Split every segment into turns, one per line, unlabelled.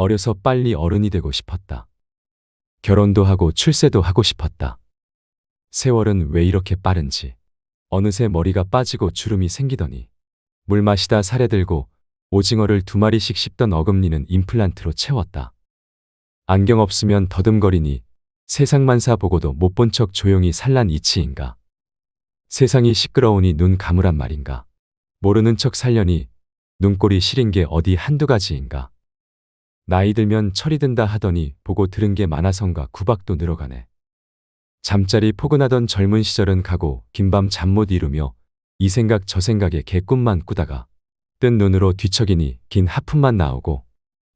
어려서 빨리 어른이 되고 싶었다. 결혼도 하고 출세도 하고 싶었다. 세월은 왜 이렇게 빠른지. 어느새 머리가 빠지고 주름이 생기더니 물 마시다 살에 들고 오징어를 2마리씩 씹던 어금니는 임플란트로 채웠다. 안경 없으면 더듬거리니 세상만사 보고도 못 본 척 조용히 살란 이치인가. 세상이 시끄러우니 눈 감으란 말인가. 모르는 척 살려니 눈꼴이 시린 게 어디 한두 가지인가. 나이 들면 철이 든다 하더니 보고 들은 게 많아선가 구박도 늘어가네. 잠자리 포근하던 젊은 시절은 가고 긴밤 잠 못 이루며 이 생각 저 생각에 개꿈만 꾸다가 뜬 눈으로 뒤척이니 긴 하품만 나오고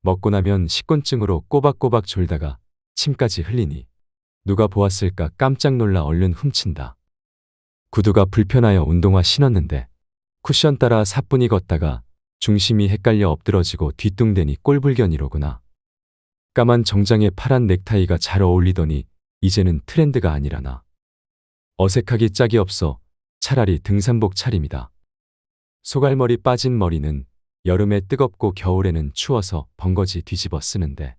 먹고 나면 식곤증으로 꼬박꼬박 졸다가 침까지 흘리니 누가 보았을까 깜짝 놀라 얼른 훔친다. 구두가 불편하여 운동화 신었는데 쿠션 따라 사뿐히 걷다가 중심이 헷갈려 엎드러지고 뒤뚱대니 꼴불견이로구나. 까만 정장에 파란 넥타이가 잘 어울리더니 이제는 트렌드가 아니라나. 어색하기 짝이 없어 차라리 등산복 차림이다. 소갈머리 빠진 머리는 여름에 뜨겁고 겨울에는 추워서 번거지 뒤집어 쓰는데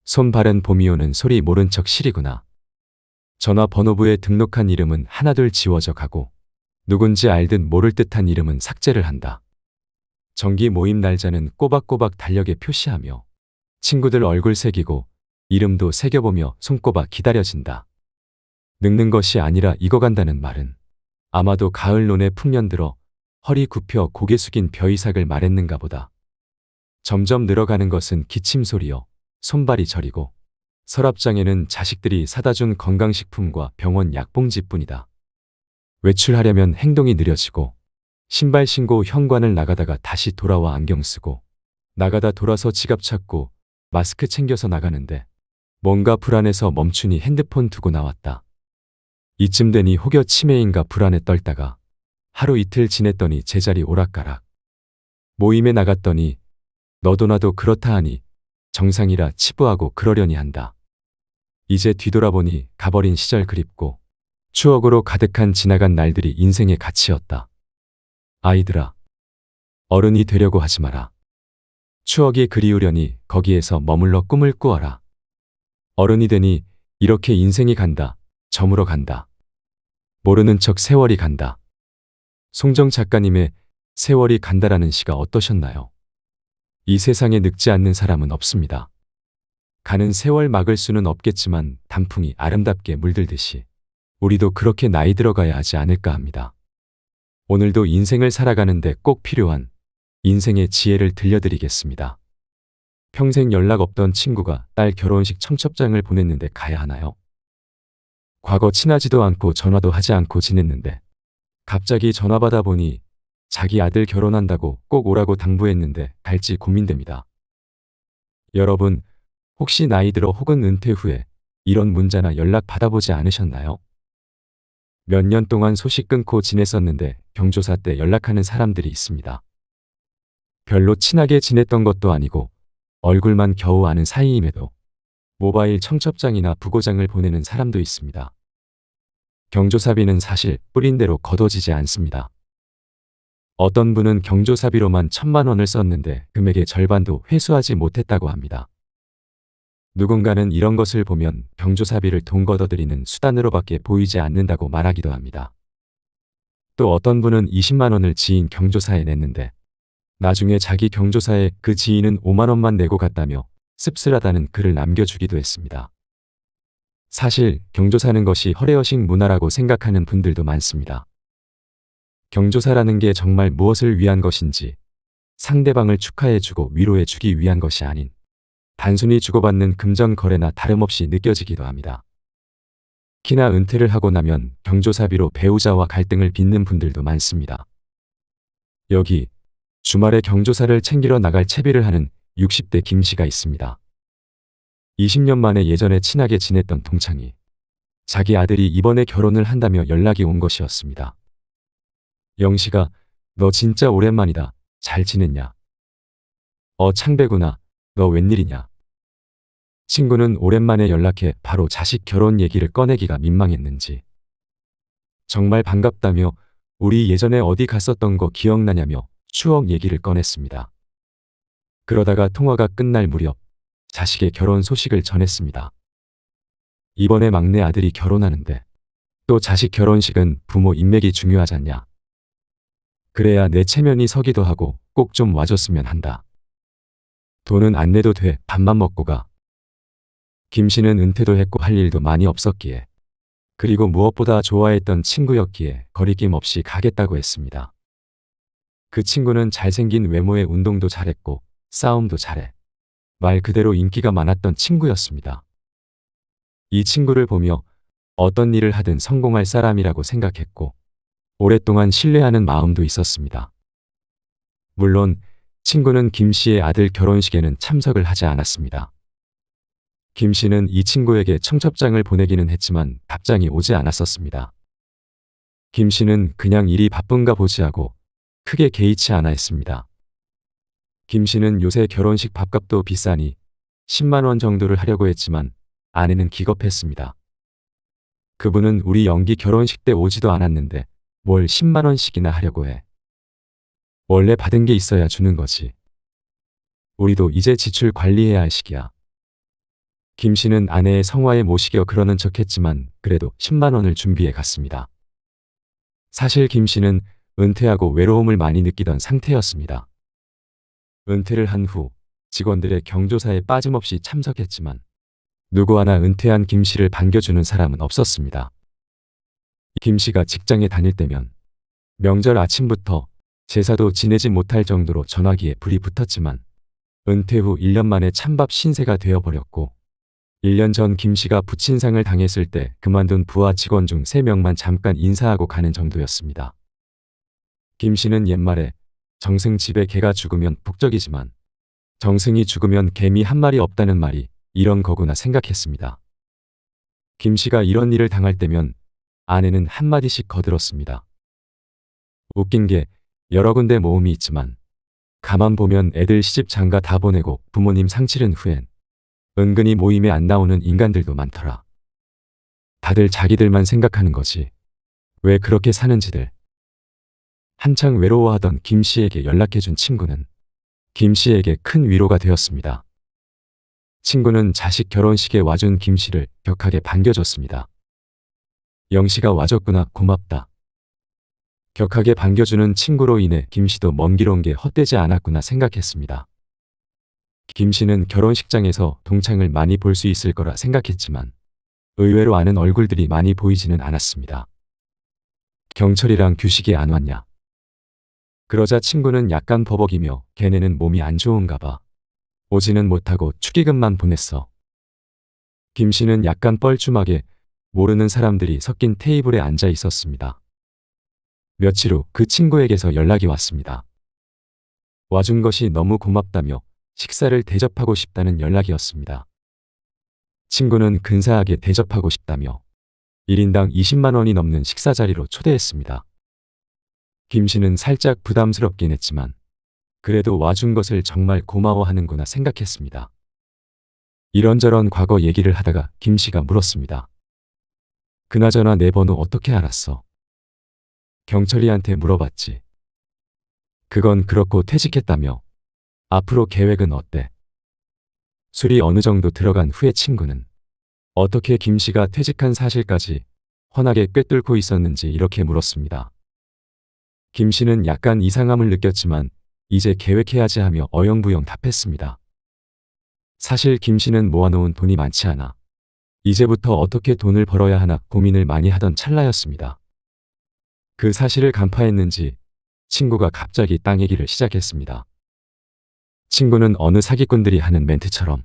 손발은 봄이 오는 소리 모른 척 시리구나. 전화번호부에 등록한 이름은 하나둘 지워져 가고 누군지 알듯 모를 듯한 이름은 삭제를 한다. 정기 모임 날짜는 꼬박꼬박 달력에 표시하며 친구들 얼굴 새기고 이름도 새겨보며 손꼽아 기다려진다. 늙는 것이 아니라 익어간다는 말은 아마도 가을 논에 풍년 들어 허리 굽혀 고개 숙인 벼이삭을 말했는가 보다. 점점 늘어가는 것은 기침 소리여 손발이 저리고 서랍장에는 자식들이 사다 준 건강식품과 병원 약봉지뿐이다. 외출하려면 행동이 느려지고 신발 신고 현관을 나가다가 다시 돌아와 안경 쓰고 나가다 돌아서 지갑 찾고 마스크 챙겨서 나가는데 뭔가 불안해서 멈추니 핸드폰 두고 나왔다. 이쯤 되니 혹여 치매인가 불안에 떨다가 하루 이틀 지냈더니 제자리 오락가락. 모임에 나갔더니 너도 나도 그렇다 하니 정상이라 치부하고 그러려니 한다. 이제 뒤돌아보니 가버린 시절 그립고 추억으로 가득한 지나간 날들이 인생의 가치였다. 아이들아, 어른이 되려고 하지 마라. 추억이 그리우려니 거기에서 머물러 꿈을 꾸어라. 어른이 되니 이렇게 인생이 간다. 저물어 간다. 모르는 척 세월이 간다. 송정 작가님의 세월이 간다라는 시가 어떠셨나요? 이 세상에 늙지 않는 사람은 없습니다. 가는 세월 막을 수는 없겠지만 단풍이 아름답게 물들듯이 우리도 그렇게 나이 들어가야 하지 않을까 합니다. 오늘도 인생을 살아가는데 꼭 필요한 인생의 지혜를 들려드리겠습니다. 평생 연락 없던 친구가 딸 결혼식 청첩장을 보냈는데 가야 하나요? 과거 친하지도 않고 전화도 하지 않고 지냈는데 갑자기 전화 받아 보니 자기 아들 결혼한다고 꼭 오라고 당부했는데 갈지 고민됩니다. 여러분, 혹시 나이 들어 혹은 은퇴 후에 이런 문자나 연락 받아보지 않으셨나요? 몇 년 동안 소식 끊고 지냈었는데 경조사 때 연락하는 사람들이 있습니다. 별로 친하게 지냈던 것도 아니고 얼굴만 겨우 아는 사이임에도 모바일 청첩장이나 부고장을 보내는 사람도 있습니다. 경조사비는 사실 뿌린 대로 거둬지지 않습니다. 어떤 분은 경조사비로만 1,000만 원을 썼는데 금액의 절반도 회수하지 못했다고 합니다. 누군가는 이런 것을 보면 경조사비를 돈 걷어들이는 수단으로밖에 보이지 않는다고 말하기도 합니다. 또 어떤 분은 20만 원을 지인 경조사에 냈는데 나중에 자기 경조사에 그 지인은 5만 원만 내고 갔다며 씁쓸하다는 글을 남겨주기도 했습니다. 사실 경조사는 것이 허례허식 문화라고 생각하는 분들도 많습니다. 경조사라는 게 정말 무엇을 위한 것인지 상대방을 축하해주고 위로해주기 위한 것이 아닌 단순히 주고받는 금전 거래나 다름없이 느껴지기도 합니다. 특히나 은퇴를 하고 나면 경조사비로 배우자와 갈등을 빚는 분들도 많습니다. 여기 주말에 경조사를 챙기러 나갈 채비를 하는 60대 김씨가 있습니다. 20년 만에 예전에 친하게 지냈던 동창이 자기 아들이 이번에 결혼을 한다며 연락이 온 것이었습니다. 영씨가 너 진짜 오랜만이다. 잘 지냈냐? 창배구나. 너 웬일이냐? 친구는 오랜만에 연락해 바로 자식 결혼 얘기를 꺼내기가 민망했는지 정말 반갑다며 우리 예전에 어디 갔었던 거 기억나냐며 추억 얘기를 꺼냈습니다. 그러다가 통화가 끝날 무렵 자식의 결혼 소식을 전했습니다. 이번에 막내 아들이 결혼하는데 또 자식 결혼식은 부모 인맥이 중요하잖냐. 그래야 내 체면이 서기도 하고 꼭 좀 와줬으면 한다. 돈은 안 내도 돼. 밥만 먹고 가. 김 씨는 은퇴도 했고 할 일도 많이 없었기에, 그리고 무엇보다 좋아했던 친구였기에 거리낌 없이 가겠다고 했습니다. 그 친구는 잘생긴 외모에 운동도 잘했고 싸움도 잘해. 말 그대로 인기가 많았던 친구였습니다. 이 친구를 보며 어떤 일을 하든 성공할 사람이라고 생각했고 오랫동안 신뢰하는 마음도 있었습니다. 물론 친구는 김 씨의 아들 결혼식에는 참석을 하지 않았습니다. 김 씨는 이 친구에게 청첩장을 보내기는 했지만 답장이 오지 않았었습니다. 김 씨는 그냥 일이 바쁜가 보지 하고 크게 개의치 않아 했습니다. 김 씨는 요새 결혼식 밥값도 비싸니 10만 원 정도를 하려고 했지만 아내는 기겁했습니다. 그분은 우리 영기 결혼식 때 오지도 않았는데 뭘 10만 원씩이나 하려고 해. 원래 받은 게 있어야 주는 거지. 우리도 이제 지출 관리해야 할 시기야. 김 씨는 아내의 성화에 못 이겨 그러는 척했지만 그래도 10만 원을 준비해 갔습니다. 사실 김 씨는 은퇴하고 외로움을 많이 느끼던 상태였습니다. 은퇴를 한 후 직원들의 경조사에 빠짐없이 참석했지만 누구 하나 은퇴한 김 씨를 반겨주는 사람은 없었습니다. 김 씨가 직장에 다닐 때면 명절 아침부터 제사도 지내지 못할 정도로 전화기에 불이 붙었지만 은퇴 후 1년 만에 찬밥 신세가 되어버렸고 1년 전 김 씨가 부친상을 당했을 때 그만둔 부하 직원 중 3명만 잠깐 인사하고 가는 정도였습니다. 김 씨는 옛말에 정승 집에 개가 죽으면 북적이지만 정승이 죽으면 개미 한 마리 없다는 말이 이런 거구나 생각했습니다. 김 씨가 이런 일을 당할 때면 아내는 한마디씩 거들었습니다. 웃긴 게 여러 군데 모험이 있지만 가만 보면 애들 시집 장가 다 보내고 부모님 상 치른 후엔 은근히 모임에 안 나오는 인간들도 많더라. 다들 자기들만 생각하는 거지. 왜 그렇게 사는지들. 한창 외로워하던 김 씨에게 연락해준 친구는 김 씨에게 큰 위로가 되었습니다. 친구는 자식 결혼식에 와준 김 씨를 격하게 반겨줬습니다. 영씨가 와줬구나, 고맙다. 격하게 반겨주는 친구로 인해 김 씨도 먼 길 온 게 헛되지 않았구나 생각했습니다. 김 씨는 결혼식장에서 동창을 많이 볼 수 있을 거라 생각했지만 의외로 아는 얼굴들이 많이 보이지는 않았습니다. 경철이랑 규식이 안 왔냐? 그러자 친구는 약간 버벅이며 걔네는 몸이 안 좋은가 봐. 오지는 못하고 축의금만 보냈어. 김 씨는 약간 뻘쭘하게 모르는 사람들이 섞인 테이블에 앉아 있었습니다. 며칠 후 그 친구에게서 연락이 왔습니다. 와준 것이 너무 고맙다며 식사를 대접하고 싶다는 연락이었습니다. 친구는 근사하게 대접하고 싶다며 1인당 20만 원이 넘는 식사 자리로 초대했습니다. 김 씨는 살짝 부담스럽긴 했지만 그래도 와준 것을 정말 고마워하는구나 생각했습니다. 이런저런 과거 얘기를 하다가 김 씨가 물었습니다. 그나저나 내 번호 어떻게 알았어? 경철이한테 물어봤지. 그건 그렇고 퇴직했다며. 앞으로 계획은 어때? 술이 어느 정도 들어간 후에 친구는 어떻게 김 씨가 퇴직한 사실까지 훤하게 꿰뚫고 있었는지 이렇게 물었습니다. 김 씨는 약간 이상함을 느꼈지만 이제 계획해야지 하며 어영부영 답했습니다. 사실 김 씨는 모아놓은 돈이 많지 않아 이제부터 어떻게 돈을 벌어야 하나 고민을 많이 하던 찰나였습니다. 그 사실을 간파했는지 친구가 갑자기 땅 얘기를 시작했습니다. 친구는 어느 사기꾼들이 하는 멘트처럼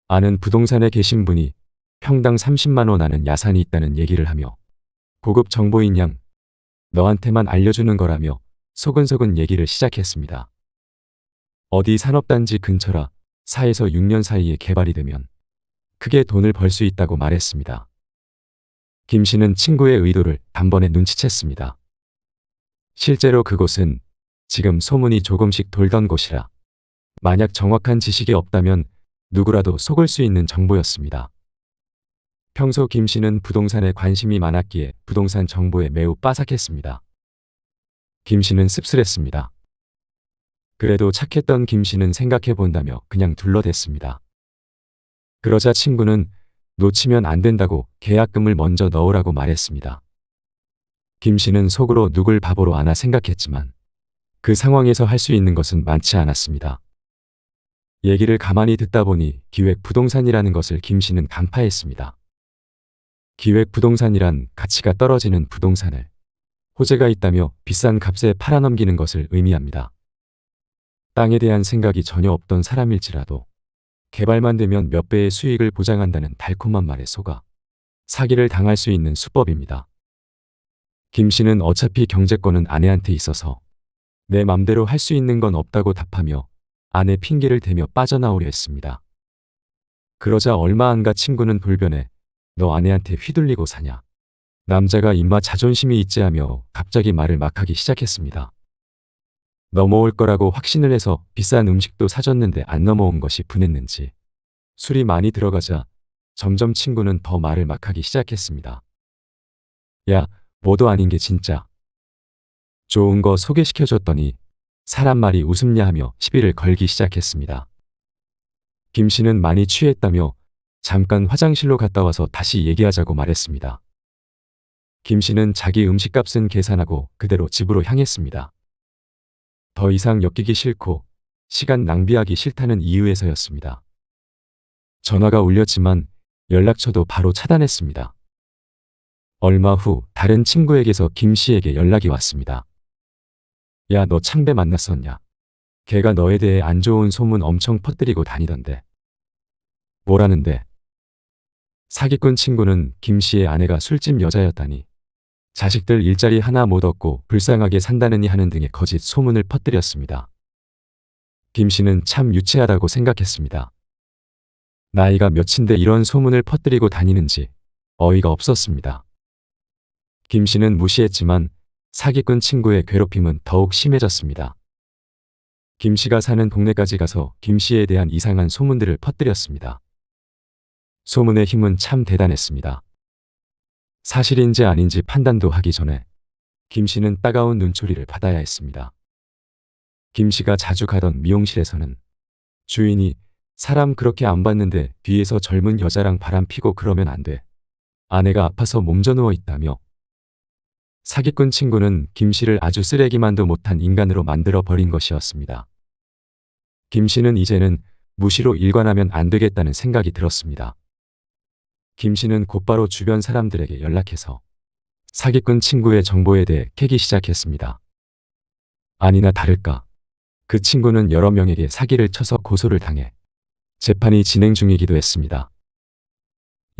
아는 부동산에 계신 분이 평당 30만 원 하는 야산이 있다는 얘기를 하며 고급 정보인 양 너한테만 알려주는 거라며 소근소근 얘기를 시작했습니다. 어디 산업단지 근처라 4에서 6년 사이에 개발이 되면 크게 돈을 벌 수 있다고 말했습니다. 김 씨는 친구의 의도를 단번에 눈치챘습니다. 실제로 그곳은 지금 소문이 조금씩 돌던 곳이라 만약 정확한 지식이 없다면 누구라도 속을 수 있는 정보였습니다. 평소 김 씨는 부동산에 관심이 많았기에 부동산 정보에 매우 빠삭했습니다. 김 씨는 씁쓸했습니다. 그래도 착했던 김 씨는 생각해 본다며 그냥 둘러댔습니다. 그러자 친구는 놓치면 안 된다고 계약금을 먼저 넣으라고 말했습니다. 김 씨는 속으로 누굴 바보로 아나 생각했지만 그 상황에서 할 수 있는 것은 많지 않았습니다. 얘기를 가만히 듣다 보니 기획부동산이라는 것을 김 씨는 간파했습니다. 기획부동산이란 가치가 떨어지는 부동산을 호재가 있다며 비싼 값에 팔아넘기는 것을 의미합니다. 땅에 대한 생각이 전혀 없던 사람일지라도 개발만 되면 몇 배의 수익을 보장한다는 달콤한 말에 속아 사기를 당할 수 있는 수법입니다. 김 씨는 어차피 경제권은 아내한테 있어서 내 맘대로 할 수 있는 건 없다고 답하며 아내 핑계를 대며 빠져나오려 했습니다. 그러자 얼마 안 가 친구는 돌변해 너 아내한테 휘둘리고 사냐. 남자가 임마 자존심이 있지 하며 갑자기 말을 막 하기 시작했습니다. 넘어올 거라고 확신을 해서 비싼 음식도 사줬는데 안 넘어온 것이 분했는지 술이 많이 들어가자 점점 친구는 더 말을 막 하기 시작했습니다. 야, 뭐도 아닌 게 진짜. 좋은 거 소개시켜줬더니 사람 말이 우습냐 하며 시비를 걸기 시작했습니다. 김 씨는 많이 취했다며 잠깐 화장실로 갔다 와서 다시 얘기하자고 말했습니다. 김 씨는 자기 음식값은 계산하고 그대로 집으로 향했습니다. 더 이상 엮이기 싫고 시간 낭비하기 싫다는 이유에서였습니다. 전화가 울렸지만 연락처도 바로 차단했습니다. 얼마 후 다른 친구에게서 김 씨에게 연락이 왔습니다. 야, 너 창배 만났었냐? 걔가 너에 대해 안 좋은 소문 엄청 퍼뜨리고 다니던데. 뭐라는데? 사기꾼 친구는 김 씨의 아내가 술집 여자였다니 자식들 일자리 하나 못 얻고 불쌍하게 산다느니 하는 등의 거짓 소문을 퍼뜨렸습니다. 김 씨는 참 유치하다고 생각했습니다. 나이가 몇인데 이런 소문을 퍼뜨리고 다니는지 어이가 없었습니다. 김 씨는 무시했지만 사기꾼 친구의 괴롭힘은 더욱 심해졌습니다. 김 씨가 사는 동네까지 가서 김 씨에 대한 이상한 소문들을 퍼뜨렸습니다. 소문의 힘은 참 대단했습니다. 사실인지 아닌지 판단도 하기 전에 김 씨는 따가운 눈초리를 받아야 했습니다. 김 씨가 자주 가던 미용실에서는 주인이 사람 그렇게 안 봤는데 뒤에서 젊은 여자랑 바람 피고 그러면 안 돼. 아내가 아파서 몸져 누워 있다며 사기꾼 친구는 김 씨를 아주 쓰레기만도 못한 인간으로 만들어 버린 것이었습니다. 김 씨는 이제는 무시로 일관하면 안 되겠다는 생각이 들었습니다. 김 씨는 곧바로 주변 사람들에게 연락해서 사기꾼 친구의 정보에 대해 캐기 시작했습니다. 아니나 다를까 그 친구는 여러 명에게 사기를 쳐서 고소를 당해 재판이 진행 중이기도 했습니다.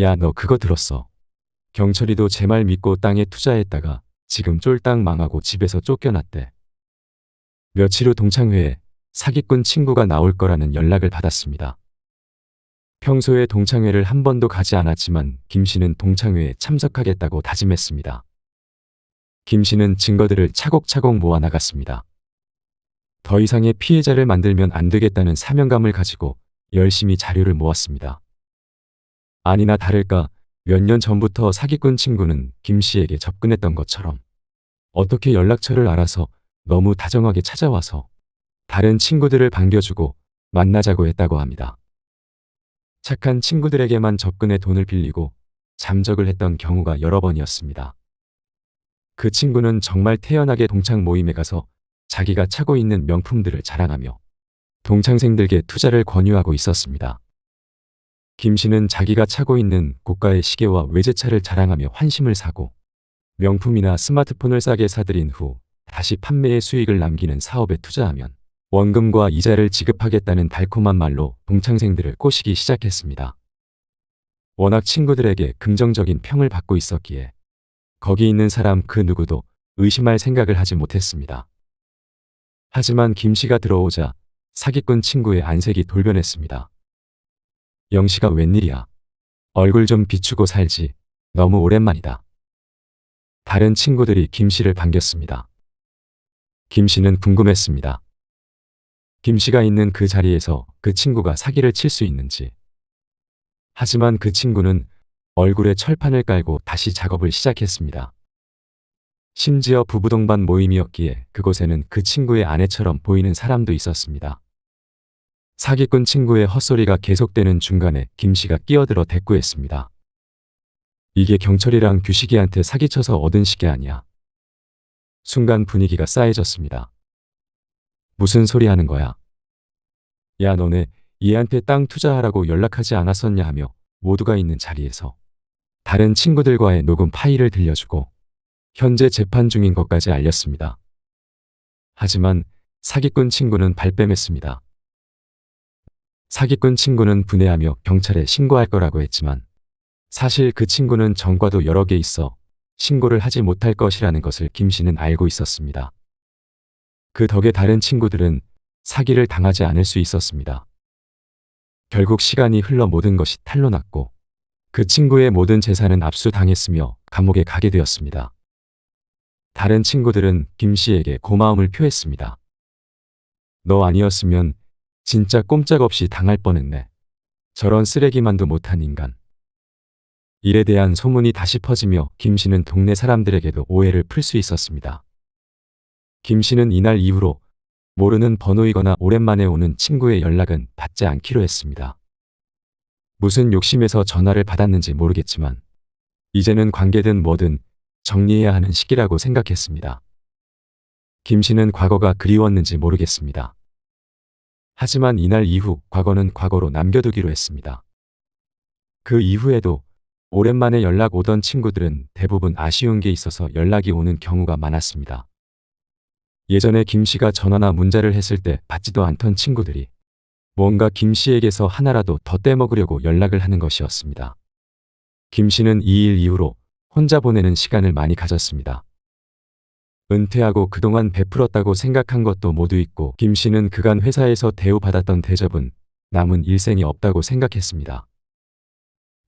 야, 너 그거 들었어? 경철이도 제 말 믿고 땅에 투자했다가 지금 쫄딱 망하고 집에서 쫓겨났대. 며칠 후 동창회에 사기꾼 친구가 나올 거라는 연락을 받았습니다. 평소에 동창회를 한 번도 가지 않았지만 김 씨는 동창회에 참석하겠다고 다짐했습니다. 김 씨는 증거들을 차곡차곡 모아 나갔습니다. 더 이상의 피해자를 만들면 안 되겠다는 사명감을 가지고 열심히 자료를 모았습니다. 아니나 다를까 몇 년 전부터 사기꾼 친구는 김 씨에게 접근했던 것처럼 어떻게 연락처를 알아서 너무 다정하게 찾아와서 다른 친구들을 반겨주고 만나자고 했다고 합니다. 착한 친구들에게만 접근해 돈을 빌리고 잠적을 했던 경우가 여러 번이었습니다. 그 친구는 정말 태연하게 동창 모임에 가서 자기가 차고 있는 명품들을 자랑하며 동창생들에게 투자를 권유하고 있었습니다. 김 씨는 자기가 차고 있는 고가의 시계와 외제차를 자랑하며 환심을 사고 명품이나 스마트폰을 싸게 사들인 후 다시 판매의 수익을 남기는 사업에 투자하면 원금과 이자를 지급하겠다는 달콤한 말로 동창생들을 꼬시기 시작했습니다. 워낙 친구들에게 긍정적인 평을 받고 있었기에 거기 있는 사람 그 누구도 의심할 생각을 하지 못했습니다. 하지만 김 씨가 들어오자 사기꾼 친구의 안색이 돌변했습니다. 영씨가 웬일이야. 얼굴 좀 비추고 살지. 너무 오랜만이다. 다른 친구들이 김 씨를 반겼습니다. 김 씨는 궁금했습니다. 김 씨가 있는 그 자리에서 그 친구가 사기를 칠 수 있는지. 하지만 그 친구는 얼굴에 철판을 깔고 다시 작업을 시작했습니다. 심지어 부부 동반 모임이었기에 그곳에는 그 친구의 아내처럼 보이는 사람도 있었습니다. 사기꾼 친구의 헛소리가 계속되는 중간에 김 씨가 끼어들어 대꾸했습니다. 이게 경철이랑 규식이한테 사기쳐서 얻은 시계 아니야. 순간 분위기가 싸해졌습니다. 무슨 소리 하는 거야? 야, 너네 얘한테 땅 투자하라고 연락하지 않았었냐 하며 모두가 있는 자리에서 다른 친구들과의 녹음 파일을 들려주고 현재 재판 중인 것까지 알렸습니다. 하지만 사기꾼 친구는 발뺌했습니다. 사기꾼 친구는 분해하며 경찰에 신고할 거라고 했지만 사실 그 친구는 전과도 여러 개 있어 신고를 하지 못할 것이라는 것을 김 씨는 알고 있었습니다. 그 덕에 다른 친구들은 사기를 당하지 않을 수 있었습니다. 결국 시간이 흘러 모든 것이 탄로났고 그 친구의 모든 재산은 압수당했으며 감옥에 가게 되었습니다. 다른 친구들은 김 씨에게 고마움을 표했습니다. 너 아니었으면 진짜 꼼짝없이 당할 뻔했네. 저런 쓰레기만도 못한 인간. 일에 대한 소문이 다시 퍼지며 김 씨는 동네 사람들에게도 오해를 풀 수 있었습니다. 김 씨는 이날 이후로 모르는 번호이거나 오랜만에 오는 친구의 연락은 받지 않기로 했습니다. 무슨 욕심에서 전화를 받았는지 모르겠지만 이제는 관계든 뭐든 정리해야 하는 시기라고 생각했습니다. 김 씨는 과거가 그리웠는지 모르겠습니다. 하지만 이날 이후 과거는 과거로 남겨두기로 했습니다. 그 이후에도 오랜만에 연락 오던 친구들은 대부분 아쉬운 게 있어서 연락이 오는 경우가 많았습니다. 예전에 김 씨가 전화나 문자를 했을 때 받지도 않던 친구들이 뭔가 김 씨에게서 하나라도 더 떼먹으려고 연락을 하는 것이었습니다. 김 씨는 이 일 이후로 혼자 보내는 시간을 많이 가졌습니다. 은퇴하고 그동안 베풀었다고 생각한 것도 모두 잊고 김 씨는 그간 회사에서 대우받았던 대접은 남은 일생이 없다고 생각했습니다.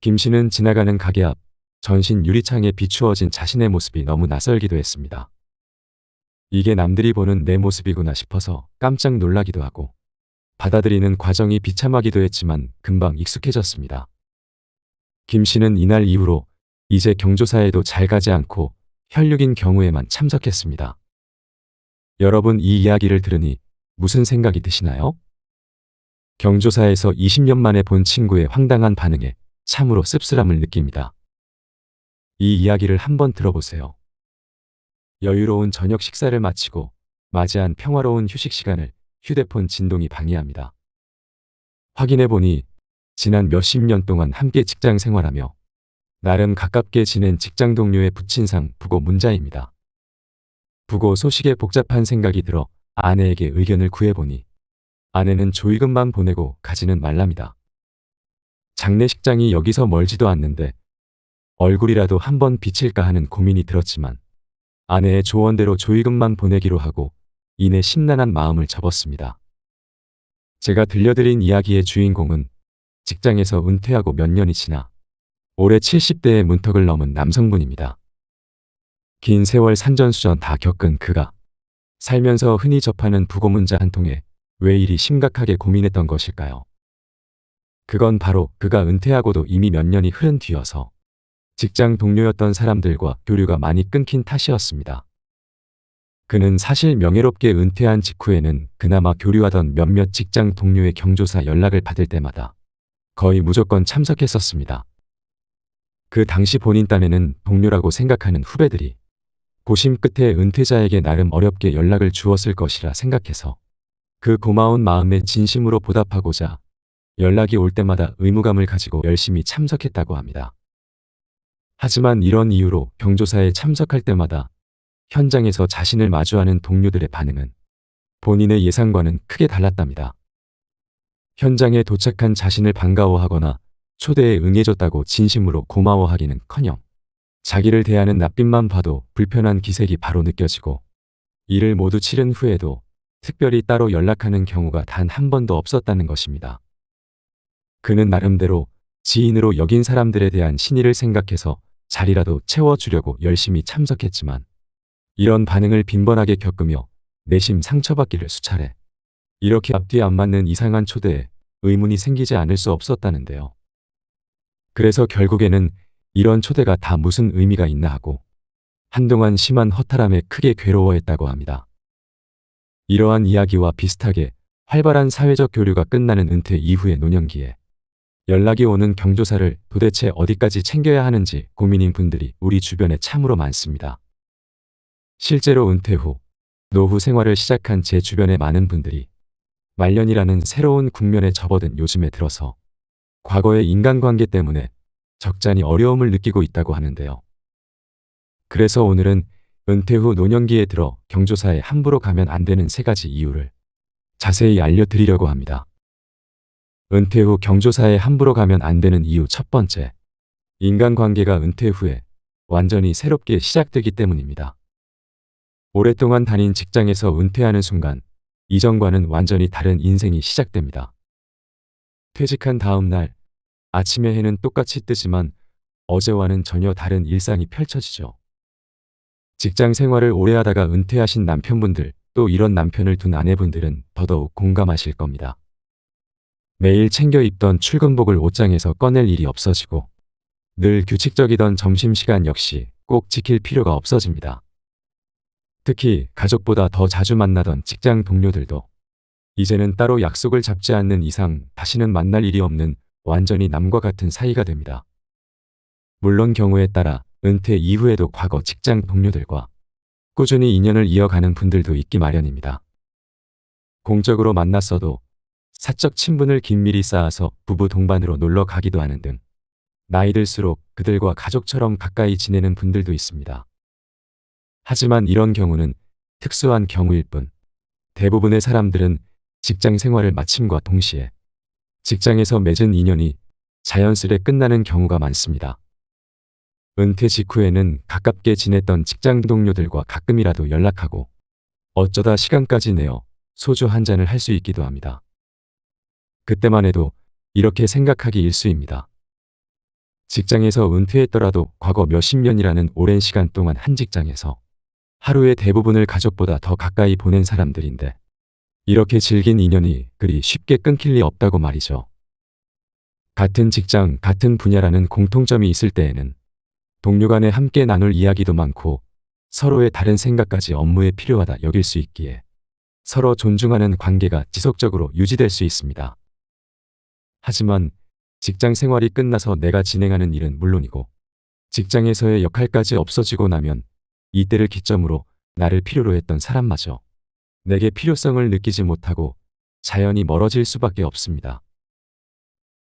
김 씨는 지나가는 가게 앞 전신 유리창에 비추어진 자신의 모습이 너무 낯설기도 했습니다. 이게 남들이 보는 내 모습이구나 싶어서 깜짝 놀라기도 하고 받아들이는 과정이 비참하기도 했지만 금방 익숙해졌습니다. 김 씨는 이날 이후로 이제 경조사에도 잘 가지 않고 혈육인 경우에만 참석했습니다. 여러분 이 이야기를 들으니 무슨 생각이 드시나요? 경조사에서 20년 만에 본 친구의 황당한 반응에 참으로 씁쓸함을 느낍니다. 이 이야기를 한번 들어보세요. 여유로운 저녁 식사를 마치고 맞이한 평화로운 휴식 시간을 휴대폰 진동이 방해합니다. 확인해보니 지난 몇십 년 동안 함께 직장 생활하며 나름 가깝게 지낸 직장 동료의 부친상 부고 문자입니다. 부고 소식에 복잡한 생각이 들어 아내에게 의견을 구해보니 아내는 조의금만 보내고 가지는 말랍니다. 장례식장이 여기서 멀지도 않는데 얼굴이라도 한번 비칠까 하는 고민이 들었지만 아내의 조언대로 조의금만 보내기로 하고 이내 심란한 마음을 접었습니다. 제가 들려드린 이야기의 주인공은 직장에서 은퇴하고 몇 년이 지나 올해 70대의 문턱을 넘은 남성분입니다. 긴 세월 산전수전 다 겪은 그가 살면서 흔히 접하는 부고 문자 한 통에 왜 이리 심각하게 고민했던 것일까요? 그건 바로 그가 은퇴하고도 이미 몇 년이 흐른 뒤여서 직장 동료였던 사람들과 교류가 많이 끊긴 탓이었습니다. 그는 사실 명예롭게 은퇴한 직후에는 그나마 교류하던 몇몇 직장 동료의 경조사 연락을 받을 때마다 거의 무조건 참석했었습니다. 그 당시 본인 딴에는 동료라고 생각하는 후배들이 고심 끝에 은퇴자에게 나름 어렵게 연락을 주었을 것이라 생각해서 그 고마운 마음에 진심으로 보답하고자 연락이 올 때마다 의무감을 가지고 열심히 참석했다고 합니다. 하지만 이런 이유로 경조사에 참석할 때마다 현장에서 자신을 마주하는 동료들의 반응은 본인의 예상과는 크게 달랐답니다. 현장에 도착한 자신을 반가워하거나 초대에 응해줬다고 진심으로 고마워하기는커녕 자기를 대하는 낯빛만 봐도 불편한 기색이 바로 느껴지고 일을 모두 치른 후에도 특별히 따로 연락하는 경우가 단 한 번도 없었다는 것입니다. 그는 나름대로 지인으로 여긴 사람들에 대한 신의를 생각해서 자리라도 채워주려고 열심히 참석했지만 이런 반응을 빈번하게 겪으며 내심 상처받기를 수차례 이렇게 앞뒤 안 맞는 이상한 초대에 의문이 생기지 않을 수 없었다는데요. 그래서 결국에는 이런 초대가 다 무슨 의미가 있나 하고 한동안 심한 허탈함에 크게 괴로워했다고 합니다. 이러한 이야기와 비슷하게 활발한 사회적 교류가 끝나는 은퇴 이후의 노년기에 연락이 오는 경조사를 도대체 어디까지 챙겨야 하는지 고민인 분들이 우리 주변에 참으로 많습니다. 실제로 은퇴 후, 노후 생활을 시작한 제 주변의 많은 분들이 말년이라는 새로운 국면에 접어든 요즘에 들어서 과거의 인간관계 때문에 적잖이 어려움을 느끼고 있다고 하는데요. 그래서 오늘은 은퇴 후 노년기에 들어 경조사에 함부로 가면 안 되는 3가지 이유를 자세히 알려드리려고 합니다. 은퇴 후 경조사에 함부로 가면 안 되는 이유 첫 번째, 인간관계가 은퇴 후에 완전히 새롭게 시작되기 때문입니다. 오랫동안 다닌 직장에서 은퇴하는 순간 이전과는 완전히 다른 인생이 시작됩니다. 퇴직한 다음 날 아침에 해는 똑같이 뜨지만 어제와는 전혀 다른 일상이 펼쳐지죠. 직장 생활을 오래 하다가 은퇴하신 남편분들, 또 이런 남편을 둔 아내분들은 더더욱 공감하실 겁니다. 매일 챙겨 입던 출근복을 옷장에서 꺼낼 일이 없어지고 늘 규칙적이던 점심시간 역시 꼭 지킬 필요가 없어집니다. 특히 가족보다 더 자주 만나던 직장 동료들도 이제는 따로 약속을 잡지 않는 이상 다시는 만날 일이 없는 완전히 남과 같은 사이가 됩니다. 물론 경우에 따라 은퇴 이후에도 과거 직장 동료들과 꾸준히 인연을 이어가는 분들도 있기 마련입니다. 공적으로 만났어도 사적 친분을 긴밀히 쌓아서 부부 동반으로 놀러 가기도 하는 등 나이 들수록 그들과 가족처럼 가까이 지내는 분들도 있습니다. 하지만 이런 경우는 특수한 경우일 뿐 대부분의 사람들은 직장 생활을 마침과 동시에 직장에서 맺은 인연이 자연스레 끝나는 경우가 많습니다. 은퇴 직후에는 가깝게 지냈던 직장 동료들과 가끔이라도 연락하고 어쩌다 시간까지 내어 소주 한 잔을 할 수 있기도 합니다. 그때만 해도 이렇게 생각하기 일쑤입니다. 직장에서 은퇴했더라도 과거 몇십 년이라는 오랜 시간 동안 한 직장에서 하루의 대부분을 가족보다 더 가까이 보낸 사람들인데 이렇게 질긴 인연이 그리 쉽게 끊길 리 없다고 말이죠. 같은 직장, 같은 분야라는 공통점이 있을 때에는 동료 간에 함께 나눌 이야기도 많고 서로의 다른 생각까지 업무에 필요하다 여길 수 있기에 서로 존중하는 관계가 지속적으로 유지될 수 있습니다. 하지만 직장 생활이 끝나서 내가 진행하는 일은 물론이고 직장에서의 역할까지 없어지고 나면 이때를 기점으로 나를 필요로 했던 사람마저 내게 필요성을 느끼지 못하고 자연히 멀어질 수밖에 없습니다.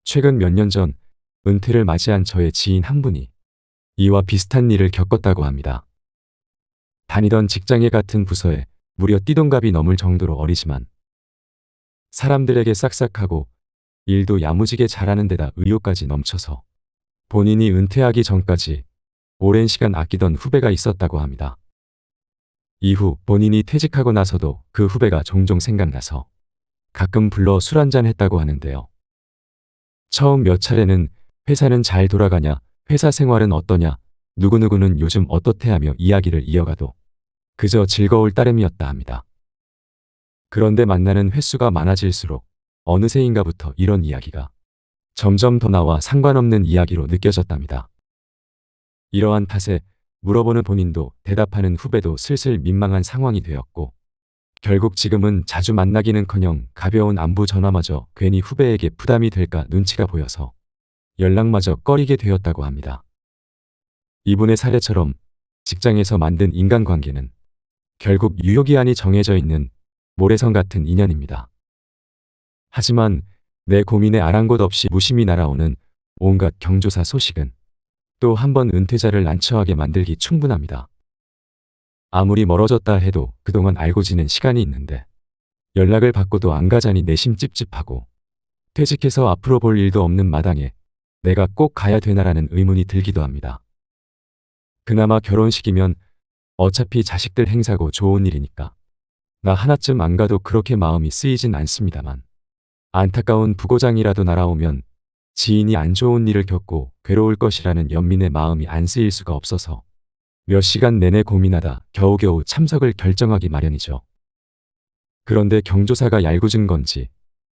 최근 몇 년 전 은퇴를 맞이한 저의 지인 한 분이 이와 비슷한 일을 겪었다고 합니다. 다니던 직장의 같은 부서에 무려 띠동갑이 넘을 정도로 어리지만 사람들에게 싹싹하고 일도 야무지게 잘하는 데다 의욕까지 넘쳐서 본인이 은퇴하기 전까지 오랜 시간 아끼던 후배가 있었다고 합니다. 이후 본인이 퇴직하고 나서도 그 후배가 종종 생각나서 가끔 불러 술 한잔 했다고 하는데요. 처음 몇 차례는 회사는 잘 돌아가냐, 회사 생활은 어떠냐, 누구누구는 요즘 어떻대 하며 이야기를 이어가도 그저 즐거울 따름이었다 합니다. 그런데 만나는 횟수가 많아질수록 어느새인가부터 이런 이야기가 점점 더 나와 상관없는 이야기로 느껴졌답니다. 이러한 탓에 물어보는 본인도 대답하는 후배도 슬슬 민망한 상황이 되었고 결국 지금은 자주 만나기는커녕 가벼운 안부 전화마저 괜히 후배에게 부담이 될까 눈치가 보여서 연락마저 꺼리게 되었다고 합니다. 이분의 사례처럼 직장에서 만든 인간관계는 결국 유효기한이 정해져 있는 모래성 같은 인연입니다. 하지만 내 고민에 아랑곳 없이 무심히 날아오는 온갖 경조사 소식은 또 한 번 은퇴자를 난처하게 만들기 충분합니다. 아무리 멀어졌다 해도 그동안 알고 지낸 시간이 있는데 연락을 받고도 안 가자니 내심 찝찝하고 퇴직해서 앞으로 볼 일도 없는 마당에 내가 꼭 가야 되나라는 의문이 들기도 합니다. 그나마 결혼식이면 어차피 자식들 행사고 좋은 일이니까 나 하나쯤 안 가도 그렇게 마음이 쓰이진 않습니다만 안타까운 부고장이라도 날아오면 지인이 안 좋은 일을 겪고 괴로울 것이라는 연민의 마음이 안 쓰일 수가 없어서 몇 시간 내내 고민하다 겨우겨우 참석을 결정하기 마련이죠. 그런데 경조사가 얄궂은 건지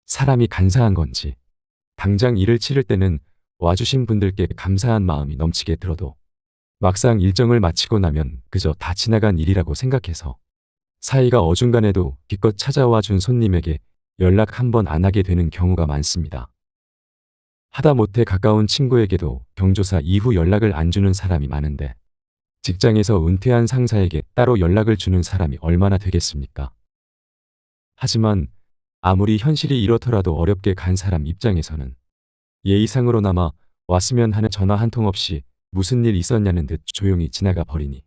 사람이 간사한 건지 당장 일을 치를 때는 와주신 분들께 감사한 마음이 넘치게 들어도 막상 일정을 마치고 나면 그저 다 지나간 일이라고 생각해서 사이가 어중간해도 기껏 찾아와 준 손님에게 연락 한 번 안 하게 되는 경우가 많습니다. 하다못해 가까운 친구에게도 경조사 이후 연락을 안 주는 사람이 많은데 직장에서 은퇴한 상사에게 따로 연락을 주는 사람이 얼마나 되겠습니까? 하지만 아무리 현실이 이렇더라도 어렵게 간 사람 입장에서는 예의상으로나마 왔으면 하는 전화 한 통 없이 무슨 일 있었냐는 듯 조용히 지나가 버리니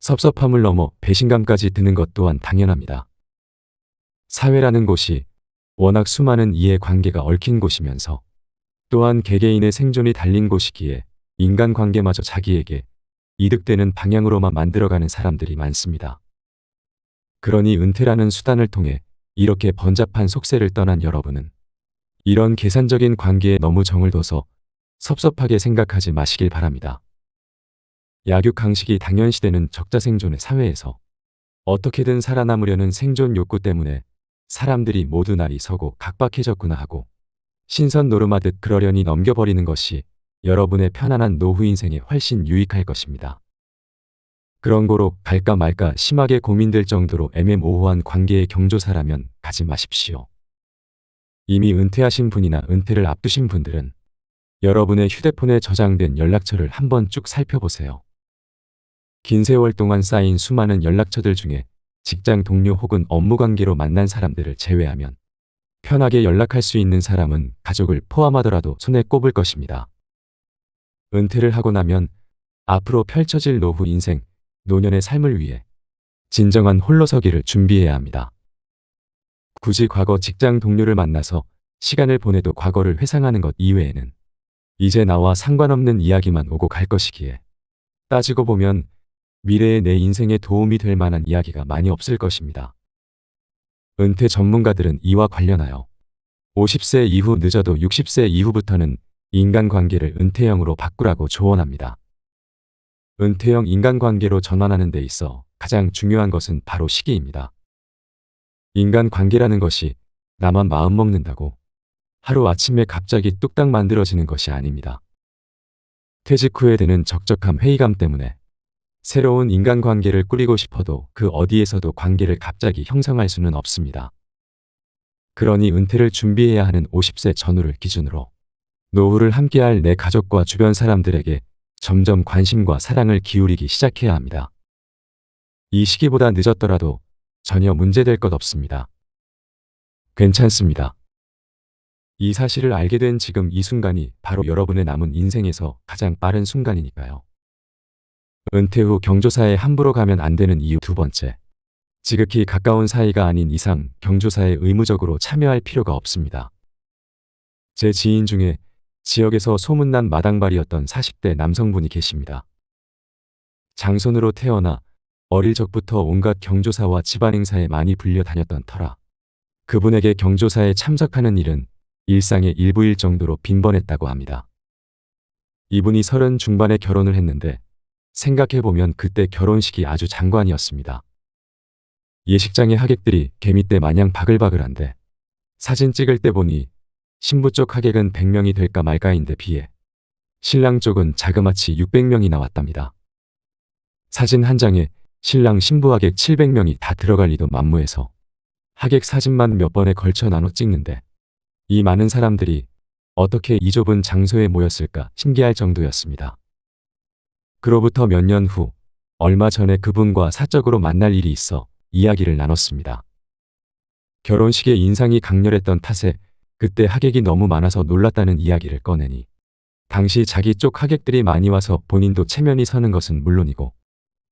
섭섭함을 넘어 배신감까지 드는 것 또한 당연합니다. 사회라는 곳이 워낙 수많은 이해관계가 얽힌 곳이면서 또한 개개인의 생존이 달린 곳이기에 인간관계마저 자기에게 이득되는 방향으로만 만들어가는 사람들이 많습니다. 그러니 은퇴라는 수단을 통해 이렇게 번잡한 속세를 떠난 여러분은 이런 계산적인 관계에 너무 정을 둬서 섭섭하게 생각하지 마시길 바랍니다. 약육강식이 당연시되는 적자생존의 사회에서 어떻게든 살아남으려는 생존 욕구 때문에 사람들이 모두 날이 서고 각박해졌구나 하고 신선 노름하듯 그러려니 넘겨버리는 것이 여러분의 편안한 노후 인생에 훨씬 유익할 것입니다. 그런 거로 갈까 말까 심하게 고민될 정도로 애매모호한 관계의 경조사라면 가지 마십시오. 이미 은퇴하신 분이나 은퇴를 앞두신 분들은 여러분의 휴대폰에 저장된 연락처를 한번 쭉 살펴보세요. 긴 세월 동안 쌓인 수많은 연락처들 중에 직장 동료 혹은 업무 관계로 만난 사람들을 제외하면 편하게 연락할 수 있는 사람은 가족을 포함하더라도 손에 꼽을 것입니다. 은퇴를 하고 나면 앞으로 펼쳐질 노후 인생, 노년의 삶을 위해 진정한 홀로서기를 준비해야 합니다. 굳이 과거 직장 동료를 만나서 시간을 보내도 과거를 회상하는 것 이외에는 이제 나와 상관없는 이야기만 오고 갈 것이기에 따지고 보면 미래의 내 인생에 도움이 될 만한 이야기가 많이 없을 것입니다. 은퇴 전문가들은 이와 관련하여 50세 이후 늦어도 60세 이후부터는 인간관계를 은퇴형으로 바꾸라고 조언합니다. 은퇴형 인간관계로 전환하는 데 있어 가장 중요한 것은 바로 시기입니다. 인간관계라는 것이 나만 마음먹는다고 하루아침에 갑자기 뚝딱 만들어지는 것이 아닙니다. 퇴직 후에 드는 적적함 회의감 때문에 새로운 인간관계를 꾸리고 싶어도 그 어디에서도 관계를 갑자기 형성할 수는 없습니다. 그러니 은퇴를 준비해야 하는 50세 전후를 기준으로 노후를 함께할 내 가족과 주변 사람들에게 점점 관심과 사랑을 기울이기 시작해야 합니다. 이 시기보다 늦었더라도 전혀 문제될 것 없습니다. 괜찮습니다. 이 사실을 알게 된 지금 이 순간이 바로 여러분의 남은 인생에서 가장 빠른 순간이니까요. 은퇴 후 경조사에 함부로 가면 안 되는 이유 두 번째. 지극히 가까운 사이가 아닌 이상 경조사에 의무적으로 참여할 필요가 없습니다. 제 지인 중에 지역에서 소문난 마당발이었던 40대 남성분이 계십니다. 장손으로 태어나 어릴 적부터 온갖 경조사와 집안행사에 많이 불려 다녔던 터라 그분에게 경조사에 참석하는 일은 일상의 일부일 정도로 빈번했다고 합니다. 이분이 30 중반에 결혼을 했는데 생각해보면 그때 결혼식이 아주 장관이었습니다. 예식장의 하객들이 개미떼 마냥 바글바글한데 사진 찍을 때 보니 신부 쪽 하객은 100명이 될까 말까인데 비해 신랑 쪽은 자그마치 600명이 나왔답니다. 사진 한 장에 신랑 신부 하객 700명이 다 들어갈 리도 만무해서 하객 사진만 몇 번에 걸쳐 나눠 찍는데 이 많은 사람들이 어떻게 이 좁은 장소에 모였을까 신기할 정도였습니다. 그로부터 몇 년 후 얼마 전에 그분과 사적으로 만날 일이 있어 이야기를 나눴습니다. 결혼식에 인상이 강렬했던 탓에 그때 하객이 너무 많아서 놀랐다는 이야기를 꺼내니 당시 자기 쪽 하객들이 많이 와서 본인도 체면이 서는 것은 물론이고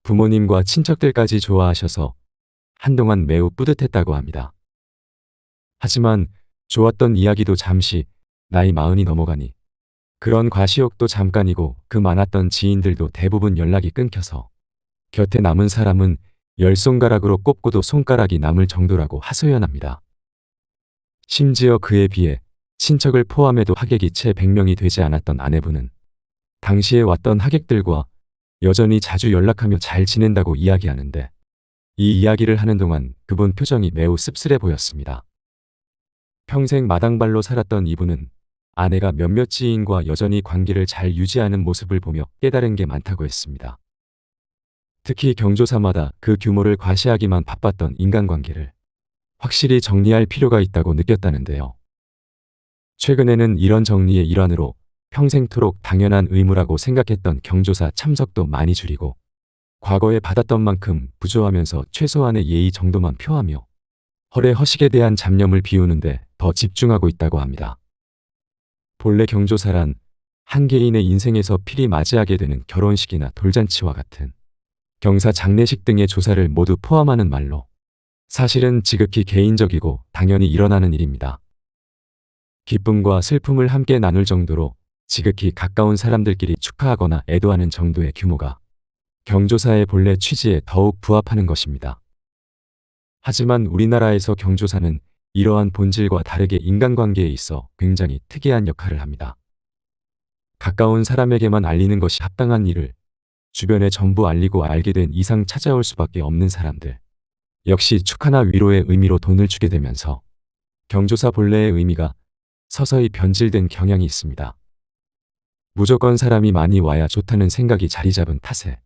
부모님과 친척들까지 좋아하셔서 한동안 매우 뿌듯했다고 합니다. 하지만 좋았던 이야기도 잠시 나이 40이 넘어가니 그런 과시욕도 잠깐이고 그 많았던 지인들도 대부분 연락이 끊겨서 곁에 남은 사람은 10손가락으로 꼽고도 손가락이 남을 정도라고 하소연합니다. 심지어 그에 비해 친척을 포함해도 하객이 채 100명이 되지 않았던 아내분은 당시에 왔던 하객들과 여전히 자주 연락하며 잘 지낸다고 이야기하는데 이 이야기를 하는 동안 그분 표정이 매우 씁쓸해 보였습니다. 평생 마당발로 살았던 이분은 아내가 몇몇 지인과 여전히 관계를 잘 유지하는 모습을 보며 깨달은 게 많다고 했습니다. 특히 경조사마다 그 규모를 과시하기만 바빴던 인간관계를 확실히 정리할 필요가 있다고 느꼈다는데요. 최근에는 이런 정리의 일환으로 평생토록 당연한 의무라고 생각했던 경조사 참석도 많이 줄이고 과거에 받았던 만큼 부조하면서 최소한의 예의 정도만 표하며 허례허식에 대한 잡념을 비우는데 더 집중하고 있다고 합니다. 본래 경조사란 한 개인의 인생에서 필히 맞이하게 되는 결혼식이나 돌잔치와 같은 경사 장례식 등의 조사를 모두 포함하는 말로 사실은 지극히 개인적이고 당연히 일어나는 일입니다. 기쁨과 슬픔을 함께 나눌 정도로 지극히 가까운 사람들끼리 축하하거나 애도하는 정도의 규모가 경조사의 본래 취지에 더욱 부합하는 것입니다. 하지만 우리나라에서 경조사는 이러한 본질과 다르게 인간관계에 있어 굉장히 특이한 역할을 합니다. 가까운 사람에게만 알리는 것이 합당한 일을 주변에 전부 알리고 알게 된 이상 찾아올 수밖에 없는 사람들. 역시 축하나 위로의 의미로 돈을 주게 되면서 경조사 본래의 의미가 서서히 변질된 경향이 있습니다. 무조건 사람이 많이 와야 좋다는 생각이 자리 잡은 탓에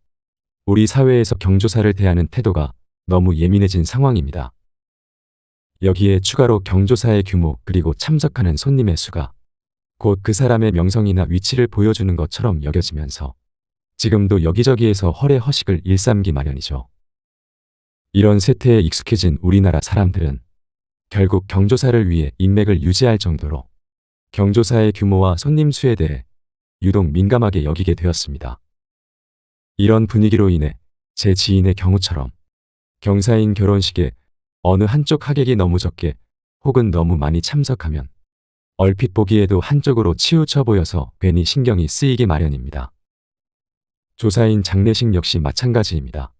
우리 사회에서 경조사를 대하는 태도가 너무 예민해진 상황입니다. 여기에 추가로 경조사의 규모 그리고 참석하는 손님의 수가 곧 그 사람의 명성이나 위치를 보여주는 것처럼 여겨지면서 지금도 여기저기에서 허례허식을 일삼기 마련이죠. 이런 세태에 익숙해진 우리나라 사람들은 결국 경조사를 위해 인맥을 유지할 정도로 경조사의 규모와 손님 수에 대해 유독 민감하게 여기게 되었습니다. 이런 분위기로 인해 제 지인의 경우처럼 경사인 결혼식에 어느 한쪽 하객이 너무 적게 혹은 너무 많이 참석하면 얼핏 보기에도 한쪽으로 치우쳐 보여서 괜히 신경이 쓰이기 마련입니다. 조사인 장례식 역시 마찬가지입니다.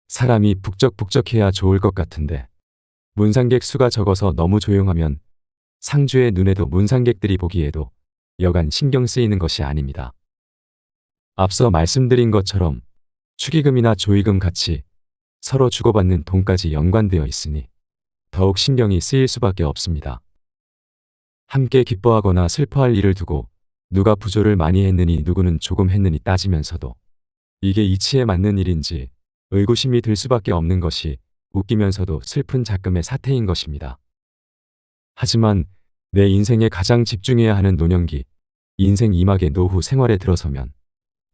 사람이 북적북적해야 좋을 것 같은데 문상객 수가 적어서 너무 조용하면 상주의 눈에도 문상객들이 보기에도 여간 신경 쓰이는 것이 아닙니다. 앞서 말씀드린 것처럼 축의금이나 조의금 같이 서로 주고받는 돈까지 연관되어 있으니 더욱 신경이 쓰일 수밖에 없습니다. 함께 기뻐하거나 슬퍼할 일을 두고 누가 부조를 많이 했느니 누구는 조금 했느니 따지면서도 이게 이치에 맞는 일인지 의구심이 들 수밖에 없는 것이 웃기면서도 슬픈 작금의 사태인 것입니다. 하지만 내 인생에 가장 집중해야 하는 노년기, 인생 2막의 노후 생활에 들어서면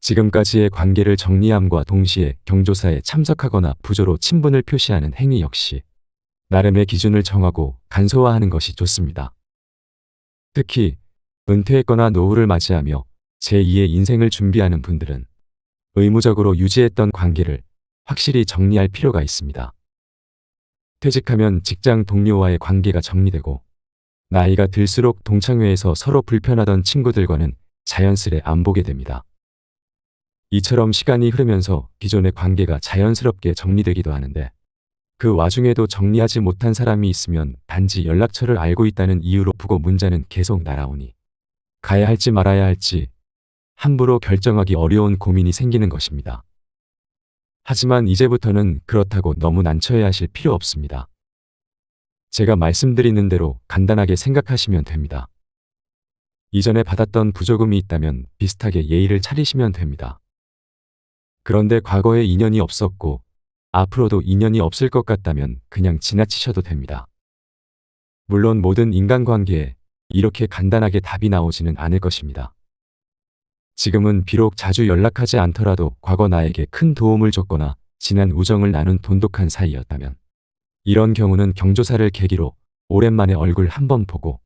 지금까지의 관계를 정리함과 동시에 경조사에 참석하거나 부조로 친분을 표시하는 행위 역시 나름의 기준을 정하고 간소화하는 것이 좋습니다. 특히 은퇴했거나 노후를 맞이하며 제2의 인생을 준비하는 분들은 의무적으로 유지했던 관계를 확실히 정리할 필요가 있습니다. 퇴직하면 직장 동료와의 관계가 정리되고 나이가 들수록 동창회에서 서로 불편하던 친구들과는 자연스레 안 보게 됩니다. 이처럼 시간이 흐르면서 기존의 관계가 자연스럽게 정리되기도 하는데 그 와중에도 정리하지 못한 사람이 있으면 단지 연락처를 알고 있다는 이유로 부고 문자는 계속 날아오니 가야 할지 말아야 할지 함부로 결정하기 어려운 고민이 생기는 것입니다. 하지만 이제부터는 그렇다고 너무 난처해 하실 필요 없습니다. 제가 말씀드리는 대로 간단하게 생각하시면 됩니다. 이전에 받았던 부조금이 있다면 비슷하게 예의를 차리시면 됩니다. 그런데 과거에 인연이 없었고 앞으로도 인연이 없을 것 같다면 그냥 지나치셔도 됩니다. 물론 모든 인간관계에 이렇게 간단하게 답이 나오지는 않을 것입니다. 지금은 비록 자주 연락하지 않더라도 과거 나에게 큰 도움을 줬거나 진한 우정을 나눈 돈독한 사이였다면 이런 경우는 경조사를 계기로 오랜만에 얼굴 한번 보고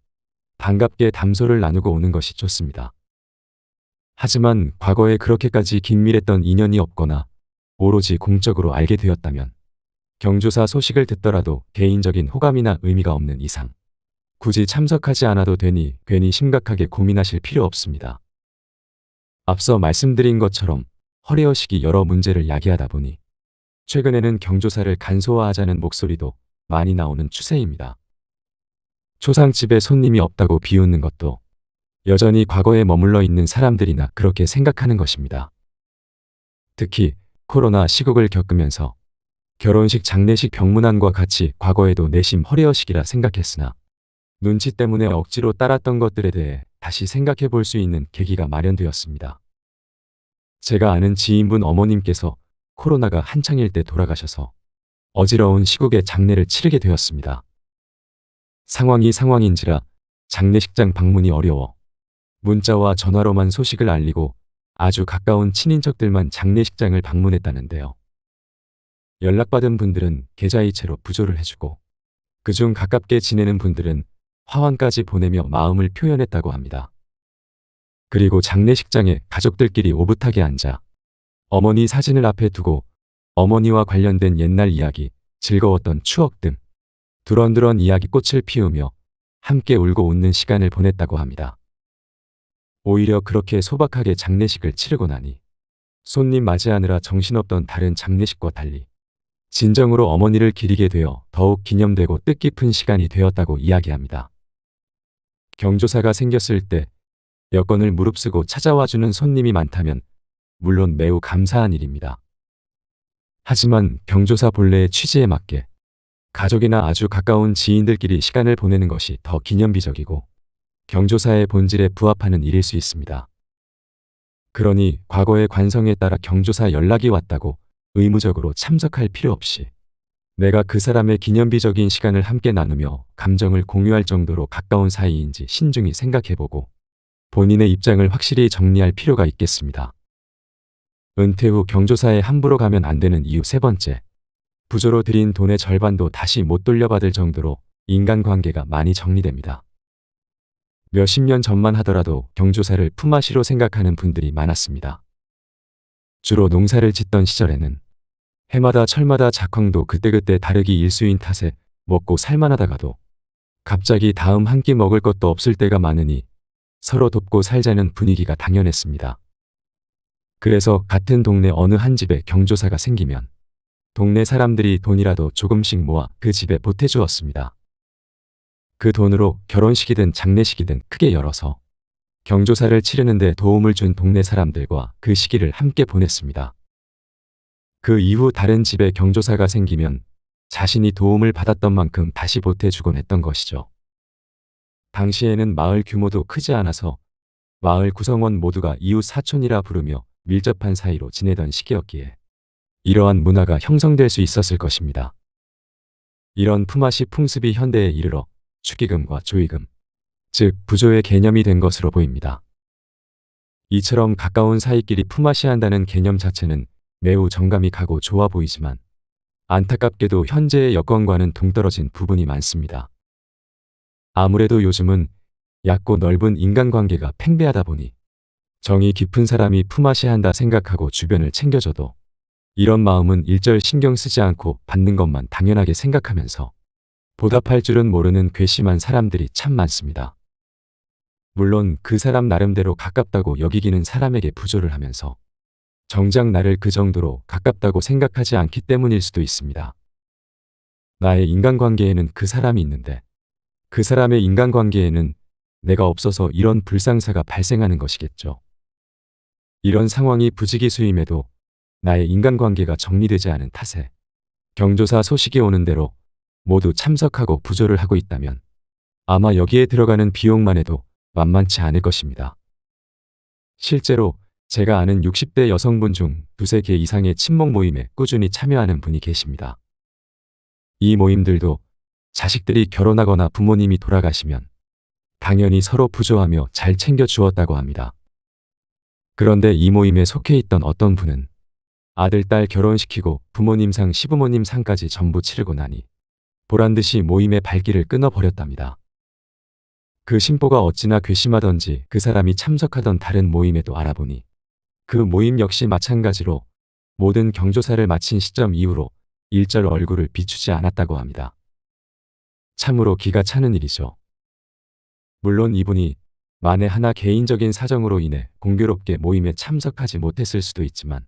반갑게 담소를 나누고 오는 것이 좋습니다. 하지만 과거에 그렇게까지 긴밀했던 인연이 없거나 오로지 공적으로 알게 되었다면 경조사 소식을 듣더라도 개인적인 호감이나 의미가 없는 이상 굳이 참석하지 않아도 되니 괜히 심각하게 고민하실 필요 없습니다. 앞서 말씀드린 것처럼 허례허식이 여러 문제를 야기하다 보니 최근에는 경조사를 간소화하자는 목소리도 많이 나오는 추세입니다. 초상집에 손님이 없다고 비웃는 것도 여전히 과거에 머물러 있는 사람들이나 그렇게 생각하는 것입니다. 특히 코로나 시국을 겪으면서 결혼식 장례식 병문안과 같이 과거에도 내심 허례허식이라 생각했으나 눈치 때문에 억지로 따랐던 것들에 대해 다시 생각해 볼 수 있는 계기가 마련되었습니다. 제가 아는 지인분 어머님께서 코로나가 한창일 때 돌아가셔서 어지러운 시국에 장례를 치르게 되었습니다. 상황이 상황인지라 장례식장 방문이 어려워 문자와 전화로만 소식을 알리고 아주 가까운 친인척들만 장례식장을 방문했다는데요. 연락받은 분들은 계좌이체로 부조를 해주고 그중 가깝게 지내는 분들은 화환까지 보내며 마음을 표현했다고 합니다. 그리고 장례식장에 가족들끼리 오붓하게 앉아 어머니 사진을 앞에 두고 어머니와 관련된 옛날 이야기, 즐거웠던 추억 등 두런두런 이야기꽃을 피우며 함께 울고 웃는 시간을 보냈다고 합니다. 오히려 그렇게 소박하게 장례식을 치르고 나니 손님 맞이하느라 정신없던 다른 장례식과 달리 진정으로 어머니를 기리게 되어 더욱 기념되고 뜻깊은 시간이 되었다고 이야기합니다. 경조사가 생겼을 때 여건을 무릅쓰고 찾아와주는 손님이 많다면 물론 매우 감사한 일입니다. 하지만 경조사 본래의 취지에 맞게 가족이나 아주 가까운 지인들끼리 시간을 보내는 것이 더 기념비적이고 경조사의 본질에 부합하는 일일 수 있습니다. 그러니 과거의 관성에 따라 경조사 연락이 왔다고 의무적으로 참석할 필요 없이 내가 그 사람의 기념비적인 시간을 함께 나누며 감정을 공유할 정도로 가까운 사이인지 신중히 생각해보고 본인의 입장을 확실히 정리할 필요가 있겠습니다. 은퇴 후 경조사에 함부로 가면 안 되는 이유 세 번째, 부조로 들인 돈의 절반도 다시 못 돌려받을 정도로 인간관계가 많이 정리됩니다. 몇십 년 전만 하더라도 경조사를 품앗이로 생각하는 분들이 많았습니다. 주로 농사를 짓던 시절에는 해마다 철마다 작황도 그때그때 다르기 일수인 탓에 먹고 살만하다가도 갑자기 다음 한 끼 먹을 것도 없을 때가 많으니 서로 돕고 살자는 분위기가 당연했습니다. 그래서 같은 동네 어느 한 집에 경조사가 생기면 동네 사람들이 돈이라도 조금씩 모아 그 집에 보태주었습니다. 그 돈으로 결혼식이든 장례식이든 크게 열어서 경조사를 치르는데 도움을 준 동네 사람들과 그 시기를 함께 보냈습니다. 그 이후 다른 집에 경조사가 생기면 자신이 도움을 받았던 만큼 다시 보태주곤 했던 것이죠. 당시에는 마을 규모도 크지 않아서 마을 구성원 모두가 이웃 사촌이라 부르며 밀접한 사이로 지내던 시기였기에 이러한 문화가 형성될 수 있었을 것입니다. 이런 품앗이 풍습이 현대에 이르러 축의금과 조의금, 즉 부조의 개념이 된 것으로 보입니다. 이처럼 가까운 사이끼리 품앗이한다는 개념 자체는 매우 정감이 가고 좋아 보이지만 안타깝게도 현재의 여건과는 동떨어진 부분이 많습니다. 아무래도 요즘은 얕고 넓은 인간관계가 팽배하다 보니 정이 깊은 사람이 품앗이한다 생각하고 주변을 챙겨줘도 이런 마음은 일절 신경 쓰지 않고 받는 것만 당연하게 생각하면서 보답할 줄은 모르는 괘씸한 사람들이 참 많습니다. 물론 그 사람 나름대로 가깝다고 여기기는 사람에게 부조를 하면서 정작 나를 그 정도로 가깝다고 생각하지 않기 때문일 수도 있습니다. 나의 인간관계에는 그 사람이 있는데 그 사람의 인간관계에는 내가 없어서 이런 불상사가 발생하는 것이겠죠. 이런 상황이 부지기수임에도 나의 인간관계가 정리되지 않은 탓에 경조사 소식이 오는 대로 모두 참석하고 부조를 하고 있다면 아마 여기에 들어가는 비용만 해도 만만치 않을 것입니다. 실제로 제가 아는 60대 여성분 중 두세 개 이상의 친목 모임에 꾸준히 참여하는 분이 계십니다. 이 모임들도 자식들이 결혼하거나 부모님이 돌아가시면 당연히 서로 부조하며 잘 챙겨주었다고 합니다. 그런데 이 모임에 속해 있던 어떤 분은 아들, 딸 결혼시키고 부모님 상, 시부모님 상까지 전부 치르고 나니 보란듯이 모임의 발길을 끊어버렸답니다. 그 심보가 어찌나 괘씸하던지 그 사람이 참석하던 다른 모임에도 알아보니 그 모임 역시 마찬가지로 모든 경조사를 마친 시점 이후로 일절 얼굴을 비추지 않았다고 합니다. 참으로 기가 차는 일이죠. 물론 이분이 만에 하나 개인적인 사정으로 인해 공교롭게 모임에 참석하지 못했을 수도 있지만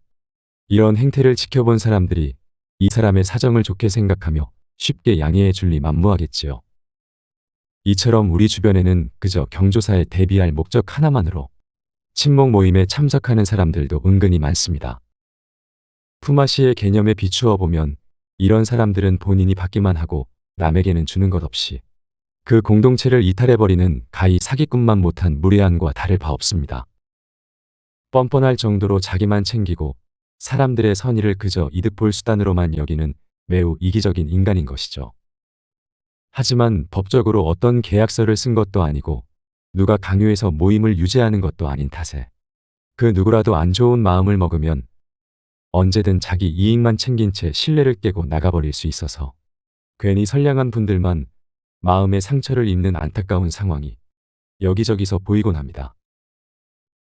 이런 행태를 지켜본 사람들이 이 사람의 사정을 좋게 생각하며 쉽게 양해해 줄 리 만무하겠지요. 이처럼 우리 주변에는 그저 경조사에 대비할 목적 하나만으로 친목 모임에 참석하는 사람들도 은근히 많습니다. 품앗이의 개념에 비추어 보면 이런 사람들은 본인이 받기만 하고 남에게는 주는 것 없이 그 공동체를 이탈해버리는 가히 사기꾼만 못한 무례한과 다를 바 없습니다. 뻔뻔할 정도로 자기만 챙기고 사람들의 선의를 그저 이득 볼 수단으로만 여기는 매우 이기적인 인간인 것이죠. 하지만 법적으로 어떤 계약서를 쓴 것도 아니고 누가 강요해서 모임을 유지하는 것도 아닌 탓에 그 누구라도 안 좋은 마음을 먹으면 언제든 자기 이익만 챙긴 채 신뢰를 깨고 나가버릴 수 있어서 괜히 선량한 분들만 마음의 상처를 입는 안타까운 상황이 여기저기서 보이곤 합니다.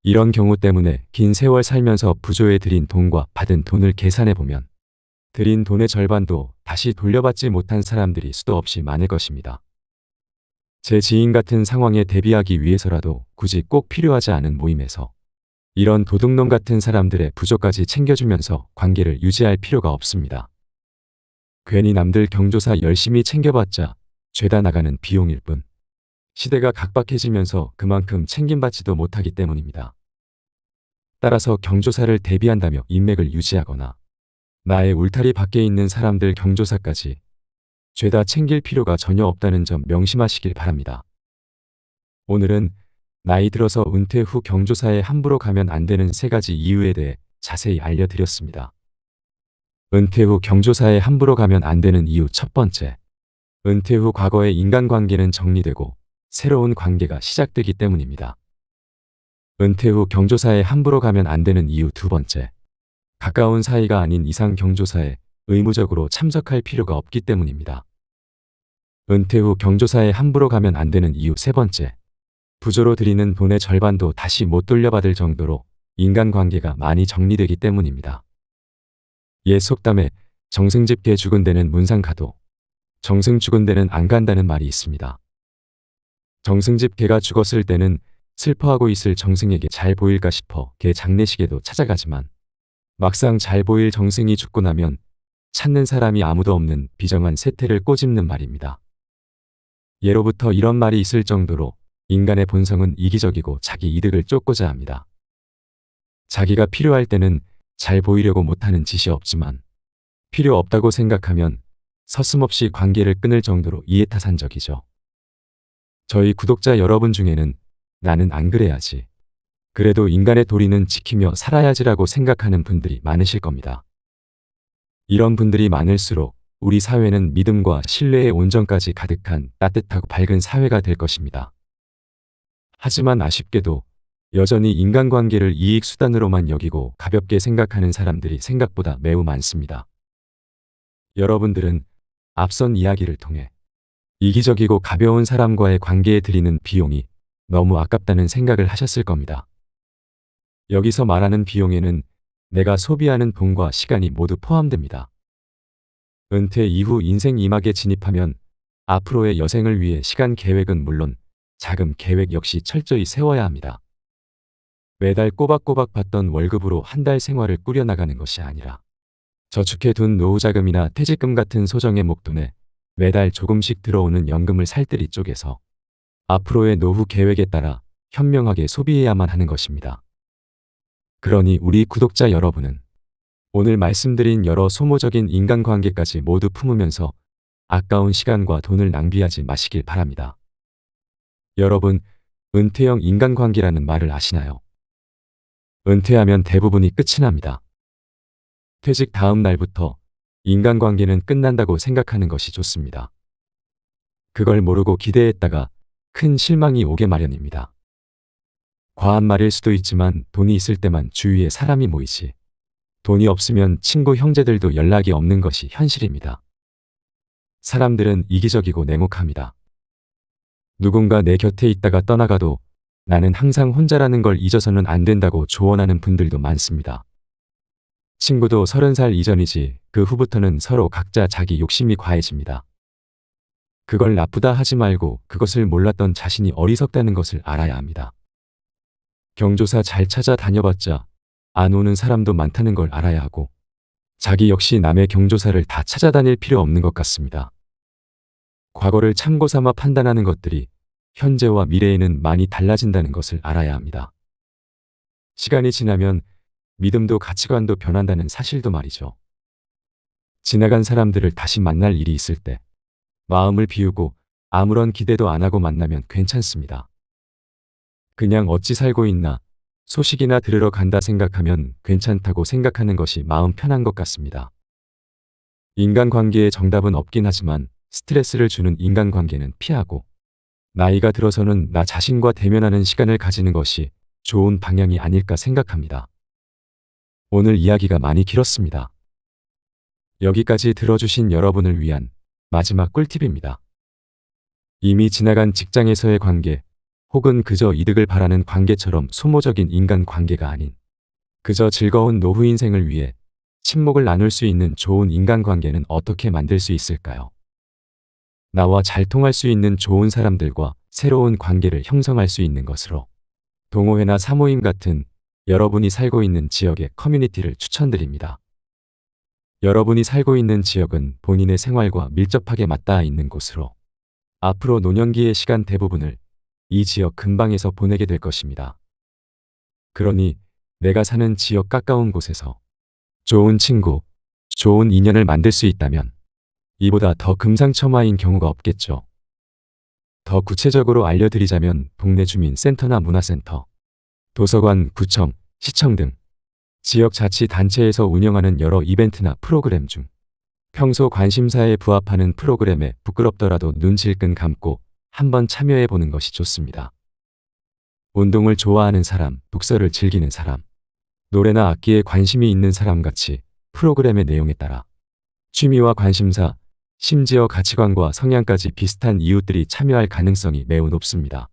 이런 경우 때문에 긴 세월 살면서 부조에 들인 돈과 받은 돈을 계산해 보면 들인 돈의 절반도 다시 돌려받지 못한 사람들이 수도 없이 많을 것입니다. 제 지인 같은 상황에 대비하기 위해서라도 굳이 꼭 필요하지 않은 모임에서 이런 도둑놈 같은 사람들의 부조까지 챙겨주면서 관계를 유지할 필요가 없습니다. 괜히 남들 경조사 열심히 챙겨봤자 죄다 나가는 비용일 뿐 시대가 각박해지면서 그만큼 챙김받지도 못하기 때문입니다. 따라서 경조사를 대비한다며 인맥을 유지하거나 나의 울타리 밖에 있는 사람들 경조사까지 죄다 챙길 필요가 전혀 없다는 점 명심하시길 바랍니다. 오늘은 나이 들어서 은퇴 후 경조사에 함부로 가면 안 되는 3가지 이유에 대해 자세히 알려드렸습니다. 은퇴 후 경조사에 함부로 가면 안 되는 이유 첫 번째, 은퇴 후 과거의 인간관계는 정리되고 새로운 관계가 시작되기 때문입니다. 은퇴 후 경조사에 함부로 가면 안 되는 이유 두 번째, 가까운 사이가 아닌 이상 경조사에 의무적으로 참석할 필요가 없기 때문입니다. 은퇴 후 경조사에 함부로 가면 안 되는 이유 세 번째, 부조로 드리는 돈의 절반도 다시 못 돌려받을 정도로 인간관계가 많이 정리되기 때문입니다. 옛 속담에 정승집 개 죽은 데는 문상 가도 정승 죽은 데는 안 간다는 말이 있습니다. 정승집 개가 죽었을 때는 슬퍼하고 있을 정승에게 잘 보일까 싶어 개 장례식에도 찾아가지만 막상 잘 보일 정승이 죽고 나면 찾는 사람이 아무도 없는 비정한 세태를 꼬집는 말입니다. 예로부터 이런 말이 있을 정도로 인간의 본성은 이기적이고 자기 이득을 쫓고자 합니다. 자기가 필요할 때는 잘 보이려고 못하는 짓이 없지만 필요 없다고 생각하면 서슴없이 관계를 끊을 정도로 이해타산적이죠. 저희 구독자 여러분 중에는 나는 안 그래야지, 그래도 인간의 도리는 지키며 살아야지라고 생각하는 분들이 많으실 겁니다. 이런 분들이 많을수록 우리 사회는 믿음과 신뢰의 온전까지 가득한 따뜻하고 밝은 사회가 될 것입니다. 하지만 아쉽게도 여전히 인간관계를 이익수단으로만 여기고 가볍게 생각하는 사람들이 생각보다 매우 많습니다. 여러분들은 앞선 이야기를 통해 이기적이고 가벼운 사람과의 관계에 들이는 비용이 너무 아깝다는 생각을 하셨을 겁니다. 여기서 말하는 비용에는 내가 소비하는 돈과 시간이 모두 포함됩니다. 은퇴 이후 인생 2막에 진입하면 앞으로의 여생을 위해 시간 계획은 물론 자금 계획 역시 철저히 세워야 합니다. 매달 꼬박꼬박 받던 월급으로 한 달 생활을 꾸려나가는 것이 아니라 저축해둔 노후자금이나 퇴직금 같은 소정의 목돈에 매달 조금씩 들어오는 연금을 살뜰히 쪼개서 앞으로의 노후 계획에 따라 현명하게 소비해야만 하는 것입니다. 그러니 우리 구독자 여러분은 오늘 말씀드린 여러 소모적인 인간관계까지 모두 품으면서 아까운 시간과 돈을 낭비하지 마시길 바랍니다. 여러분, 은퇴형 인간관계라는 말을 아시나요? 은퇴하면 대부분이 끝이 납니다. 퇴직 다음 날부터 인간관계는 끝난다고 생각하는 것이 좋습니다. 그걸 모르고 기대했다가 큰 실망이 오게 마련입니다. 과한 말일 수도 있지만 돈이 있을 때만 주위에 사람이 모이지 돈이 없으면 친구 형제들도 연락이 없는 것이 현실입니다. 사람들은 이기적이고 냉혹합니다. 누군가 내 곁에 있다가 떠나가도 나는 항상 혼자라는 걸 잊어서는 안 된다고 조언하는 분들도 많습니다. 친구도 30살 이전이지 그 후부터는 서로 각자 자기 욕심이 과해집니다. 그걸 나쁘다 하지 말고 그것을 몰랐던 자신이 어리석다는 것을 알아야 합니다. 경조사 잘 찾아다녀봤자 안 오는 사람도 많다는 걸 알아야 하고 자기 역시 남의 경조사를 다 찾아다닐 필요 없는 것 같습니다. 과거를 참고 삼아 판단하는 것들이 현재와 미래에는 많이 달라진다는 것을 알아야 합니다. 시간이 지나면 믿음도 가치관도 변한다는 사실도 말이죠. 지나간 사람들을 다시 만날 일이 있을 때 마음을 비우고 아무런 기대도 안 하고 만나면 괜찮습니다. 그냥 어찌 살고 있나 소식이나 들으러 간다 생각하면 괜찮다고 생각하는 것이 마음 편한 것 같습니다. 인간관계의 정답은 없긴 하지만 스트레스를 주는 인간관계는 피하고 나이가 들어서는 나 자신과 대면하는 시간을 가지는 것이 좋은 방향이 아닐까 생각합니다. 오늘 이야기가 많이 길었습니다. 여기까지 들어주신 여러분을 위한 마지막 꿀팁입니다. 이미 지나간 직장에서의 관계, 혹은 그저 이득을 바라는 관계처럼 소모적인 인간관계가 아닌 그저 즐거운 노후 인생을 위해 친목을 나눌 수 있는 좋은 인간관계는 어떻게 만들 수 있을까요? 나와 잘 통할 수 있는 좋은 사람들과 새로운 관계를 형성할 수 있는 것으로 동호회나 사모임 같은 여러분이 살고 있는 지역의 커뮤니티를 추천드립니다. 여러분이 살고 있는 지역은 본인의 생활과 밀접하게 맞닿아 있는 곳으로 앞으로 노년기의 시간 대부분을 이 지역 근방에서 보내게 될 것입니다. 그러니 내가 사는 지역 가까운 곳에서 좋은 친구, 좋은 인연을 만들 수 있다면 이보다 더 금상첨화인 경우가 없겠죠. 더 구체적으로 알려드리자면 동네 주민센터나 문화센터, 도서관, 구청, 시청 등 지역자치단체에서 운영하는 여러 이벤트나 프로그램 중 평소 관심사에 부합하는 프로그램에 부끄럽더라도 눈 질끈 감고 한번 참여해 보는 것이 좋습니다. 운동을 좋아하는 사람, 독서를 즐기는 사람, 노래나 악기에 관심이 있는 사람 같이 프로그램의 내용에 따라 취미와 관심사, 심지어 가치관과 성향까지 비슷한 이웃들이 참여할 가능성이 매우 높습니다.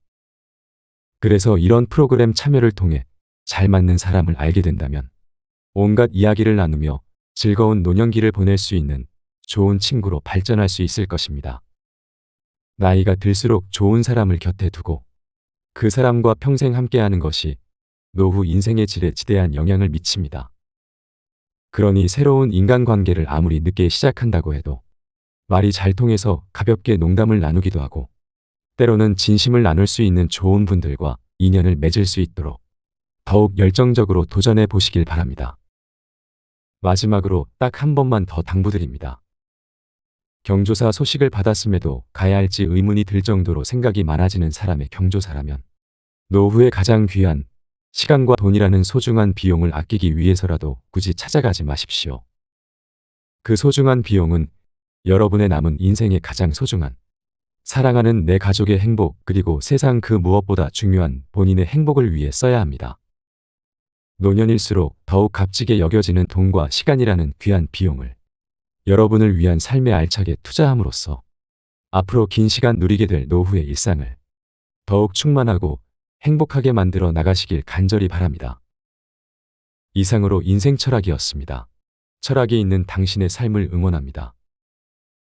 그래서 이런 프로그램 참여를 통해 잘 맞는 사람을 알게 된다면 온갖 이야기를 나누며 즐거운 노년기를 보낼 수 있는 좋은 친구로 발전할 수 있을 것입니다. 나이가 들수록 좋은 사람을 곁에 두고 그 사람과 평생 함께하는 것이 노후 인생의 질에 지대한 영향을 미칩니다. 그러니 새로운 인간관계를 아무리 늦게 시작한다고 해도 말이 잘 통해서 가볍게 농담을 나누기도 하고 때로는 진심을 나눌 수 있는 좋은 분들과 인연을 맺을 수 있도록 더욱 열정적으로 도전해 보시길 바랍니다. 마지막으로 딱 한 번만 더 당부드립니다. 경조사 소식을 받았음에도 가야 할지 의문이 들 정도로 생각이 많아지는 사람의 경조사라면 노후에 가장 귀한 시간과 돈이라는 소중한 비용을 아끼기 위해서라도 굳이 찾아가지 마십시오. 그 소중한 비용은 여러분의 남은 인생의 가장 소중한 사랑하는 내 가족의 행복 그리고 세상 그 무엇보다 중요한 본인의 행복을 위해 써야 합니다. 노년일수록 더욱 값지게 여겨지는 돈과 시간이라는 귀한 비용을 여러분을 위한 삶에 알차게 투자함으로써 앞으로 긴 시간 누리게 될 노후의 일상을 더욱 충만하고 행복하게 만들어 나가시길 간절히 바랍니다. 이상으로 인생 철학이었습니다. 철학이 있는 당신의 삶을 응원합니다.